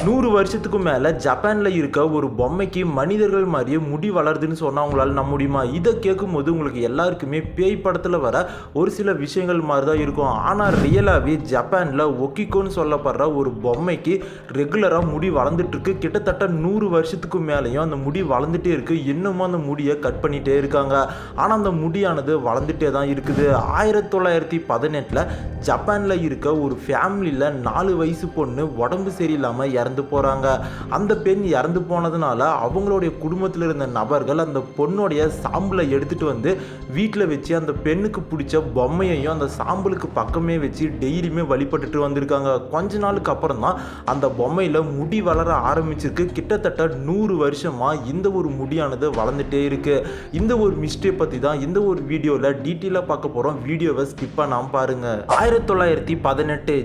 100 வருஷத்துக்கு மேலே ஜப்பானில் இருக்க ஒரு பொம்மைக்கு மனிதர்கள் மாதிரியே முடி வளருதுன்னு சொன்னால் உங்களால் நம்ப முடியுமா? இதை கேட்கும்போது உங்களுக்கு எல்லாருக்குமே பேய் படத்தில் வர ஒரு சில விஷயங்கள் மாதிரி தான் இருக்கும். ஆனால் ரியலாகவே ஜப்பானில் ஒக்கிக்கோன்னு சொல்லப்படுற ஒரு பொம்மைக்கு ரெகுலராக முடி வளர்ந்துட்டு இருக்கு. கிட்டத்தட்ட 100 வருஷத்துக்கு மேலேயும் அந்த முடி வளர்ந்துட்டே இருக்குது. இன்னமும் அந்த முடியை கட் பண்ணிகிட்டே இருக்காங்க. ஆனால் அந்த முடியானது வளர்ந்துட்டே தான் இருக்குது. 1918 ஜப்பானில் இருக்க ஒரு ஃபேமிலியில் 4 வயசு பொண்ணு உடம்பு சரியில்லாமல் இறந்து போகிறாங்க. அந்த பெண் இறந்து போனதுனால அவங்களுடைய குடும்பத்தில் இருந்த நபர்கள் அந்த பொண்ணுடைய சாம்பலை எடுத்துகிட்டு வந்து வீட்டில் வச்சு அந்த பெண்ணுக்கு பிடிச்ச பொம்மையையும் அந்த சாம்பலுக்கு பக்கமே வச்சு டெய்லியுமே வழிபட்டுட்டு வந்திருக்காங்க. கொஞ்ச நாளுக்கு அப்புறம் தான் அந்த பொம்மையில் முடி வளர ஆரம்பிச்சிருக்கு. கிட்டத்தட்ட 100 வருஷமாக இந்த ஒரு முடியானது வளர்ந்துட்டே இருக்குது. இந்த ஒரு மிஸ்டே பற்றி தான் இந்த ஒரு வீடியோவில் டீட்டெயிலாக பார்க்க போகிறோம். வீடியோவை ஸ்கிப் பண்ணாமல் பாருங்கள். 1918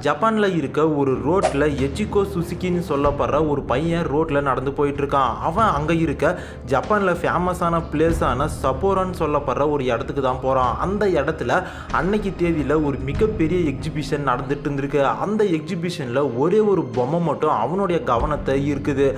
ஜப்பானில் இருக்க ஒரு ரோட்டில் எச்சிகோ சுசுகின்னு சொல்லப்படுற ஒரு பையன் ரோட்டில் நடந்து போயிட்டு இருக்கான். அவன் அங்கே இருக்க ஜப்பானில் ஃபேமஸான பிளேஸான சப்போரான்னு சொல்லப்படுற ஒரு இடத்துக்கு தான் போகிறான். அந்த இடத்துல அன்னைக்கு தேதியில் ஒரு மிகப்பெரிய எக்ஸிபிஷன் நடந்துட்டு இருந்திருக்கு. அந்த எக்ஸிபிஷனில் ஒரே ஒரு பொம்மை மட்டும் அவனுடைய கவனத்தை இருக்குது.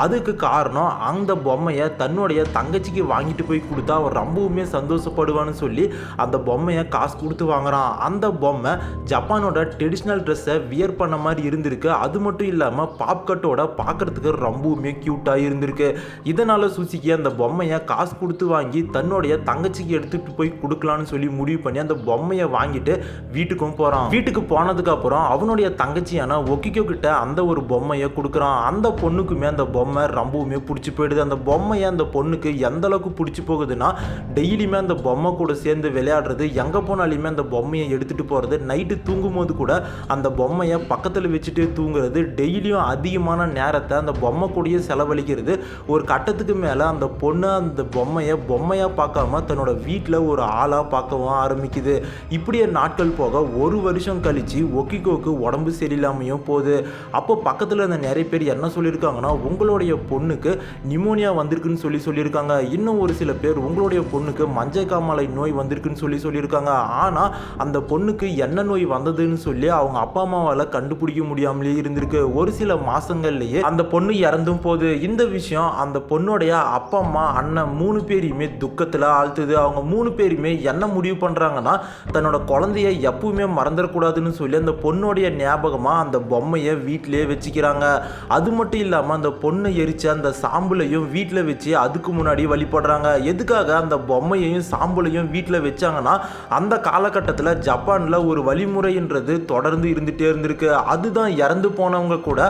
அதுக்கு காரணம் அந்த பொம்மையை தன்னுடைய தங்கச்சிக்கு வாங்கிட்டு போய் கொடுத்தா அவர் ரொம்பவுமே சந்தோஷப்படுவான்னு சொல்லி அந்த பொம்மையை காசு கொடுத்து வாங்குறான். அந்த பொம்மை ஜப்பானோட ட்ரெடிஷ்னல் ட்ரெஸ்ஸை வியர் பண்ண மாதிரி இருந்திருக்கு. அது மட்டும் இல்லாமல் பாப்கட்டோட பார்க்கறதுக்கு ரொம்பவுமே க்யூட்டாக இருந்திருக்கு. இதனால் சுசுகி அந்த பொம்மையை காசு கொடுத்து வாங்கி தன்னுடைய தங்கச்சிக்கு எடுத்துகிட்டு போய் கொடுக்கலான்னு சொல்லி முடிவு பண்ணி அந்த பொம்மையை வாங்கிட்டு வீட்டுக்கும் போகிறான். வீட்டுக்கு போனதுக்கு அப்புறம் அவனுடைய தங்கச்சியான ஒக்கிக்கோ கிட்ட அந்த ஒரு பொம்மையை கொடுக்குறான். அந்த பொண்ணுக்குமே அந்த பொம்மை ரொம்பவுமே பிடிச்சி போயிடுது. அந்த பொம்மையை அந்த பொண்ணுக்கு எந்த அளவுக்கு பிடிச்சி போகுதுன்னா டெய்லியுமே அந்த பொம்மை கூட சேர்ந்து விளையாடுறது, எங்கே போனாலுமே அந்த பொம்மையை எடுத்துகிட்டு போகிறது, நைட்டு தூங்கும் போது கூட அந்த பொம்மையை பக்கத்தில் வச்சுட்டு தூங்குறது, டெய்லியும் அதிகமான நேரத்தை அந்த பொம்மை கூடயே செலவழிக்கிறது. ஒரு கட்டத்துக்கு மேலே அந்த பொண்ணு அந்த பொம்மையாக பார்க்காம தன்னோட வீட்டில் ஒரு ஆளாக பார்க்கவும் ஆரம்பிக்குது. இப்படியே நாட்கள் போக 1 வருஷம் கழித்து ஒக்கிக்கோக்கு உடம்பு சரியில்லாமையும் போகுது. அப்போ பக்கத்தில் இருந்த நிறைய பேர் என்ன சொல்லியிருக்காங்கன்னா, உங்களுடைய பொண்ணுக்கு நிமோனியா வந்திருக்குன்னு சொல்லியிருக்காங்க. இன்னும் ஒரு சில பேர் உங்களுடைய பொண்ணுக்கு மஞ்சள் காமாலை நோய் வந்திருக்குன்னு சொல்லியிருக்காங்க. ஆனால் அந்த பொண்ணுக்கு என்ன நோய் வந்ததுன்னு சொல்லி அவங்க அப்பா அம்மாவால் கண்டுபிடிக்க முடியாமலே இருந்திருக்கு. ஒரு சில மாசங்கள்லயே அந்த பொண்ணு இறந்தும் போது இந்த விஷயம் அந்த பொண்ணுடைய அப்பா அம்மா அண்ணன் 3 பேரையுமே துக்கத்தில் ஆழ்த்துது. அவங்க 3 பேருமே என்ன முடிவு பண்ணுறாங்கன்னா, தன்னோட குழந்தைய எப்பவுமே மறந்துடக்கூடாதுன்னு சொல்லி அந்த பொண்ணுடைய ஞாபகமாக அந்த பொம்மையை வீட்டிலே வச்சுக்கிறாங்க. அது மட்டும் இல்லாமல் அந்த பொண்ணை எரிச்ச அந்த சாம்பலையும் வீட்டில் வச்சு அதுக்கு முன்னாடி வழிபடுறாங்க. எதுக்காக அந்த பொம்மையையும் சாம்பலையும் வீட்டில் வச்சாங்கன்னா, அந்த காலகட்டத்தில் ஜப்பானில் ஒரு வழிமுறைன்றது தொடர்ந்து இருந்துகிட்டே இருந்திருக்கு. அதுதான் இறந்து போனவங்க கூட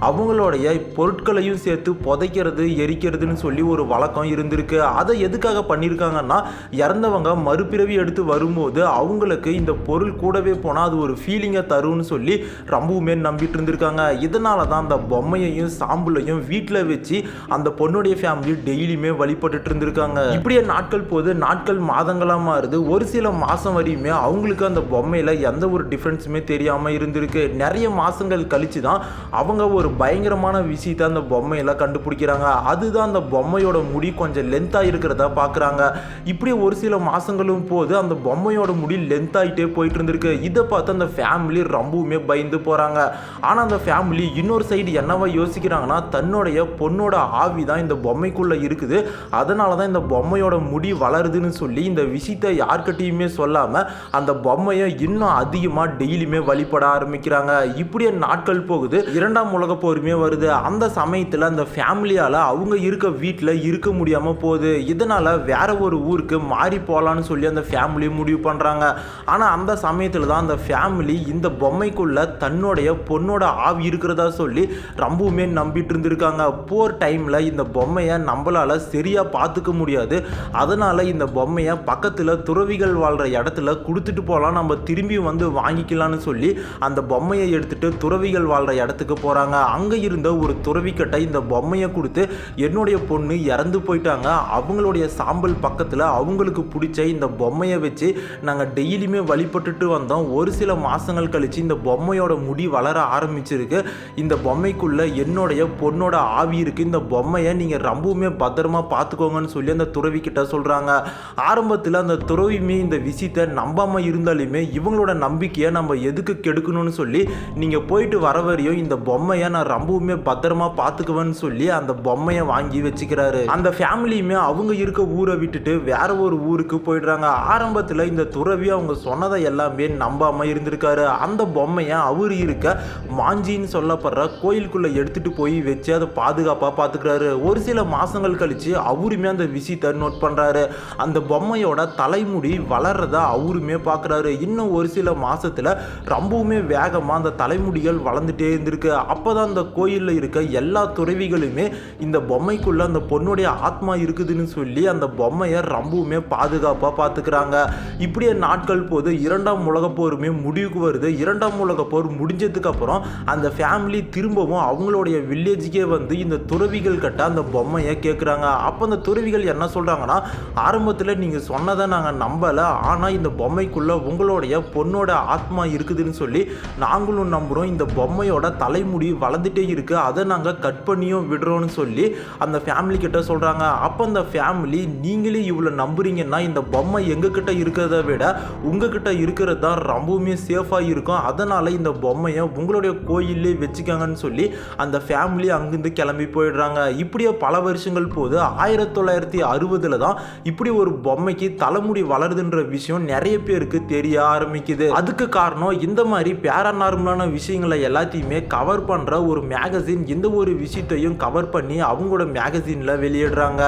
அவங்களுடைய பொருட்களையும் சேர்த்து புதைக்கிறது, எரிக்கிறதுன்னு சொல்லி ஒரு வழக்கம் இருந்திருக்கு. அதை எதுக்காக பண்ணியிருக்காங்கன்னா, இறந்தவங்க மறுபிறவி எடுத்து வரும்போது அவங்களுக்கு இந்த பொருள் கூடவே போனால் அது ஒரு ஃபீலிங்கை தரும்னு சொல்லி ரொம்பவுமே நம்பிட்டு இருந்திருக்காங்க. இதனால தான் அந்த பொம்மையையும் சாம்பலையும் வீட்டில் வச்சு அந்த பொண்ணுடைய ஃபேமிலி டெய்லியுமே வழிபட்டுட்டு இருந்திருக்காங்க. இப்படியே நாட்கள் போது, நாட்கள் மாதங்களாக மாறுது. ஒரு சில மாதம் வரையுமே அவங்களுக்கு அந்த பொம்மையில் எந்த ஒரு டிஃப்ரென்ஸுமே தெரியாமல் இருந்திருக்கு. நிறைய மாதங்கள் கழித்து தான் அவங்க ஒரு பயங்கரமான விஷயத்தை அந்த பொம்மையில் கண்டுபிடிக்கிறாங்க. அதுதான் அந்த பொம்மையோட முடி கொஞ்சம் லென்த்தாக இருக்கிறதா பார்க்குறாங்க. இப்படி ஒரு சில மாதங்களும் போது அந்த பொம்மையோட முடி லென்த்தாகிட்டே போயிட்டு இருந்திருக்கு. இதை பார்த்து அந்த ஃபேமிலி ரொம்பவுமே பயந்து போகிறாங்க. ஆனால் அந்த ஃபேமிலி இன்னொரு சைடு என்னவா யோசிக்கிறாங்கன்னா, தன்னுடைய பொண்ணோட ஆவி தான் இந்த பொம்மைக்குள்ளே இருக்குது, அதனால தான் இந்த பொம்மையோட முடி வளருதுன்னு சொல்லி இந்த விஷயத்தை யார்கிட்டையுமே சொல்லாமல் அந்த பொம்மையை இன்னும் அதிகமாக டெய்லியுமே வழிபட ஆரம்பிக்கிறாங்க. இப்படியே நாட்கள் போகுது. 2ஆம் உலக போருமே வருது. அந்த சமயத்தில் அந்த ஃபேமிலியால் அவங்க இருக்க வீட்டில் இருக்க முடியாமல் போகுது. இதனால் வேற ஒரு ஊருக்கு மாறி போகலான்னு சொல்லி அந்த ஃபேமிலி முடிவு பண்ணுறாங்க. ஆனால் அந்த சமயத்தில் தான் அந்த ஃபேமிலி இந்த பொம்மைக்குள்ள தன்னுடைய பொண்ணோட ஆவி இருக்கிறதா சொல்லி ரொம்பவுமே நம்பிட்டு இருந்திருக்காங்க. போர் டைமில் இந்த பொம்மையை நம்மளால் சரியாக பார்த்துக்க முடியாது, அதனால் இந்த பொம்மையை பக்கத்தில் துறவிகள் வாழ்கிற இடத்துல கொடுத்துட்டு போகலாம், நம்ம திரும்பி வந்து வாங்கிக்கலான்னு சொல்லி அந்த பொம்மையை எடுத்துகிட்டு துறவிகள் வாழ்கிற இடத்துக்கு போகிறாங்க. அங்கே இருந்த ஒரு துறவிக்கிட்ட இந்த பொம்மையை கொடுத்து, என்னுடைய பொண்ணு இறந்து போயிட்டாங்க, அவங்களுடைய சாம்பல் பக்கத்தில் அவங்களுக்கு பிடிச்ச இந்த பொம்மையை வச்சு நாங்கள் டெய்லியுமே வழிபட்டுட்டு வந்தோம். ஒரு சில மாதங்கள் கழித்து இந்த பொம்மையோட முடி வளர ஆரம்பிச்சிருக்கு. இந்த பொம்மைக்குள்ளே என்னுடைய பொண்ணோட ஆவி இருக்குது, இந்த பொம்மையை நீங்கள் ரொம்பவுமே பத்திரமா பார்த்துக்கோங்கன்னு சொல்லி அந்த துறவிக்கிட்ட சொல்கிறாங்க. ஆரம்பத்தில் அந்த துறவியுமே இந்த விஷயத்தை நம்பாமல் இருந்தாலுமே இவங்களோட நம்பிக்கையை நம்ம எதுக்கு கெடுக்கணும்னு சொல்லி, நீங்கள் போயிட்டு வர வரையும் இந்த பொம்மையை நான் ரொம்பவுமே பத்திரமா பார்த்துக்குவேன்னு சொல்லி அந்த பொம்மையை வாங்கி வச்சுக்கிறாரு. அந்த ஃபேமிலியுமே அவங்க இருக்க ஊரை விட்டுட்டு வேற ஒரு ஊருக்கு போயிடுறாங்க. ஆரம்பத்தில் இந்த துறவி அவங்க சொன்னதை எல்லாமே நம்பாம இருந்திருக்காரு. அந்த பொம்மையை அவர் இருக்க மாஞ்சின்னு சொல்லப்படுற கோயிலுக்குள்ள எடுத்துட்டு போய் வச்சு அதை பாதுகாப்பாக பார்த்துக்கிறாரு. ஒரு சில மாசங்கள் கழிச்சு அவருமே அந்த விஷயத்தை நோட் பண்றாரு. அந்த பொம்மையோட தலைமுடி வளர்றத அவருமே பார்க்குறாரு. இன்னும் ஒரு சில மாசத்துல ரொம்பவுமே வேகமாக அந்த தலைமுடிகள் வளர்ந்துட்டே இருந்திருக்கு. அப்போதான் அந்த கோயிலில் இருக்க எல்லா துறவிகளுமே இந்த பொம்மைக்குள்ள அந்த பொண்ணுடைய ஆத்மா இருக்குதுன்னு சொல்லி அந்த பொம்மையை ரொம்பவுமே பாதுகாப்பாக பார்த்துக்கிறாங்க. இப்படியே நாட்கள் போது இரண்டாம் உலகப் போருமே முடிவுக்கு வருது. இரண்டாம் உலகப் போர் முடிஞ்சதுக்கு அப்புறம் அந்த ஃபேமிலி திரும்பவும் அவங்களுடைய வில்லேஜுக்கே வந்து இந்த துறவிகள் கிட்ட அந்த பொம்மையை கேட்குறாங்க. அப்போ அந்த துறவிகள் என்ன சொல்கிறாங்கன்னா, ஆரம்பத்தில் நீங்கள் சொன்னதை நாங்கள் நம்பலை, ஆனால் இந்த பொம்மைக்குள்ள உங்களுடைய பொண்ணோட ஆத்மா இருக்குதுன்னு சொல்லி நாங்களும் நம்புகிறோம். இந்த பொம்மையோட தலைமுடி வளர்ந்துட்டே இருக்குது, அதை நாங்கள் கட் பண்ணியும் விடுறோன்னு சொல்லி அந்த ஃபேமிலி கிட்ட சொல்கிறாங்க. அப்போ அந்த ஃபேமிலி, நீங்களே இவ்வளோ நம்புறீங்கன்னா இந்த பொம்மை எங்ககிட்ட இருக்கிறத விட உங்ககிட்ட இருக்கிறது தான் ரொம்பவுமே சேஃபாக இருக்கும், அதனால் இந்த பொம்மையை உங்களுடைய கோயிலே வச்சுக்காங்கன்னு சொல்லி அந்த ஃபேமிலி அங்கிருந்து கிளம்பி போயிடுறாங்க. இப்படியே பல வருஷங்கள் போது 1960 தான் இப்படி ஒரு பொம்மைக்கு தலைமுடி வளருதுன்ற விஷயம் நிறைய பேருக்கு தெரிய ஆரம்பிக்குது. அதுக்கு காரணம் இந்த மாதிரி பேராநார்மலான விஷயங்களை எல்லாத்தையுமே கவர் பண்ற ஒரு மேகசின் இந்த ஒரு விஷயத்தையும் கவர் பண்ணி அவங்களோட மேகசின்ல வெளியிடுறாங்க.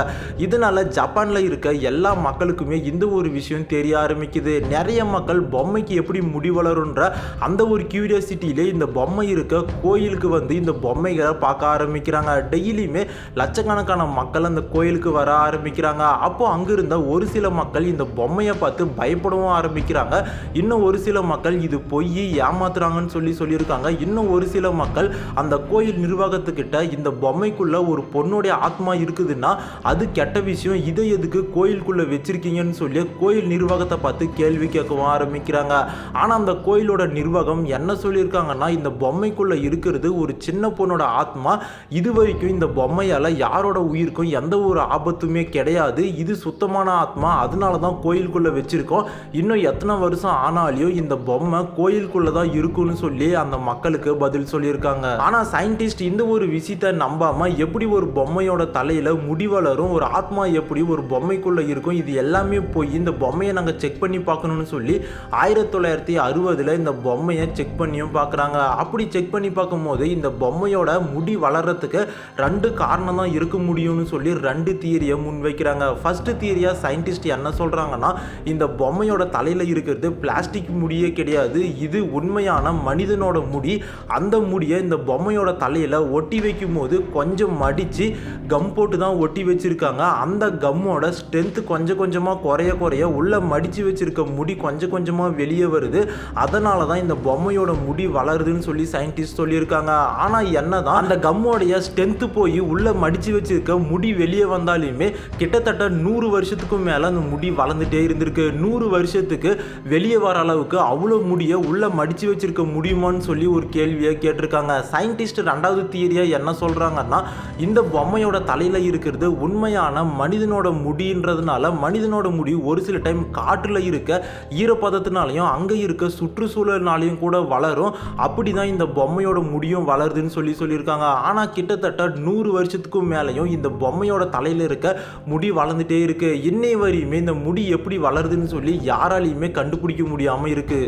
இதனால ஜப்பான்ல இருக்க எல்லா மக்களுக்குமே இந்த ஒரு விஷயம் தெரிய ஆரம்பிக்குது. நிறைய மக்கள் பொம்மைக்கு எப்படி முடி வளருன்ற அந்த ஒரு கியூரியாசிட்டியிலே இந்த பொம்மை இருக்க கோயிலுக்கு வந்து இந்த பொம்மைகளை பார்க்க ஆரம்பிக்கிறாங்க. டெய்லியுமே லட்சக்கணக்கான மக்கள் அந்த கோயிலுக்கு வர ஆரம்பிக்கிறாங்க. அப்போ அங்கிருந்த ஒரு சில மக்கள் இந்த பொம்மையை பார்த்து பயப்படவும் ஆரம்பிக்கிறாங்க. இன்னும் ஒரு சில மக்கள் இது பொய், ஏமாத்துறாங்கன்னு சொல்லியிருக்காங்க. இன்னும் ஒரு சில மக்கள் அந்த கோயில் நிர்வாகத்துக்கிட்ட இந்த பொம்மைக்குள்ள ஒரு பொண்ணுடைய ஆத்மா இருக்குதுன்னா அது கெட்ட விஷயம், இதை எதுக்கு கோயிலுக்குள்ள வச்சிருக்கீங்கன்னு சொல்லி கோயில் நிர்வாகத்தை பார்த்து கேள்வி கேட்கவும் ஆரம்பிக்கிறாங்க. ஆனால் அந்த கோயிலோட நிர்வாகம் என்ன சொல்லியிருக்காங்கன்னா, இந்த பொம்மைக்குள்ள இருக்கிறது ஒரு சின்ன பொண்ணோட ஆத்மா, இது வரைக்கும் இந்த பொம்மையால் யாரோட உயிருக்கும் எந்த ஒரு ஆபத்துமே கிடையாது, இது சுத்தமான ஆத்மா, அதனால தான் கோயிலுக்குள்ள வச்சிருக்கோம், இன்னும் எத்தனை வருஷம் ஆனாலையும் இந்த பொம்மை கோயிலுக்குள்ள தான் இருக்குன்னு சொல்லி அந்த மக்களுக்கு பதில் சொல்லியிருக்காங்க. ஆனால் சயின்டிஸ்ட் இந்த ஒரு விஷயத்தை நம்பாம எப்படி ஒரு பொம்மையோட தலையில முடி வளரும், ஒரு ஆத்மா எப்படி ஒரு பொம்மைக்குள்ள இருக்கும், இது எல்லாமே போய் இந்த பொம்மையை நாங்கள் செக் பண்ணி பார்க்கணும்னு சொல்லி 1960 இந்த பொம்மையை செக் பண்ணியும் பார்க்குறாங்க. அப்படி செக் பண்ணி பார்க்கும்போது இந்த பொம்மையோட முடி வளர்றதுக்கு 2 காரணம் தான் இருக்க முடியும்னு சொல்லி 2 தியரியை முன்வைக்கிறாங்க. ஃபர்ஸ்ட் தியரியா சயின்டிஸ்ட் என்ன சொல்றாங்கன்னா, இந்த பொம்மையோட தலையில இருக்கிறது பிளாஸ்டிக் முடியே கிடையாது, இது உண்மையான மனிதனோட முடி. அந்த முடியை இந்த பொம்மையோட தலையில ஒட்டி வைக்கும் போது கொஞ்சம் மடிச்சு கம் போட்டு தான் ஒட்டி வச்சிருக்காங்க. அந்த கம்மோட ஸ்ட்ரென்த் கொஞ்சம் கொஞ்சமா குறைய உள்ள மடிச்சு வச்சிருக்க முடி கொஞ்சம் கொஞ்சமா வெளியே வருது, அதனால தான் இந்த பொம்மையோட முடி வளருதுன்னு சொல்லி சயின்டிஸ்ட் சொல்லியிருக்காங்க. ஆனா என்னதான் அந்த கம்மோடைய ஸ்ட்ரென்த் போய் உள்ள மடிச்சு வச்சிருக்க முடி வெளியே வந்தாலுமே கிட்டத்தட்ட 100 வருஷத்துக்கும் மேல அந்த முடி வளர்ந்துட்டே இருந்திருக்கு. 100 வருஷத்துக்கு வெளியே வர அளவுக்கு அவ்வளோ முடியை உள்ள மடிச்சு வச்சிருக்க முடியுமான்னு சொல்லி ஒரு கேள்வியை கேட்டிருக்காங்க. சயின்டிஸ்ட் 2வது தியரியா என்ன சொல்றாங்கன்னா, இந்த பொம்மையோட தலையில இருக்கிறது உண்மையான மனிதனோட முடின்றதுனால மனிதனோட முடி ஒரு சில டைம் காற்றுல இருக்க ஈரப்பதத்தினாலையும் அங்க இருக்க சுற்றுச்சூழல்னாலையும் கூட வளரும், அப்படிதான் இந்த பொம்மையோட முடியும் வளருதுன்னு சொல்லியிருக்காங்க. ஆனா கிட்டத்தட்ட 100 வருஷத்துக்கும் மேலையும் இந்த பொம்மையோட தலையில இருக்க முடி வளர்ந்துட்டே இருக்கு. இன்னை வரையுமே இந்த முடி எப்படி வளருதுன்னு சொல்லி யாராலையுமே கண்டுபிடிக்க முடியாம இருக்கு.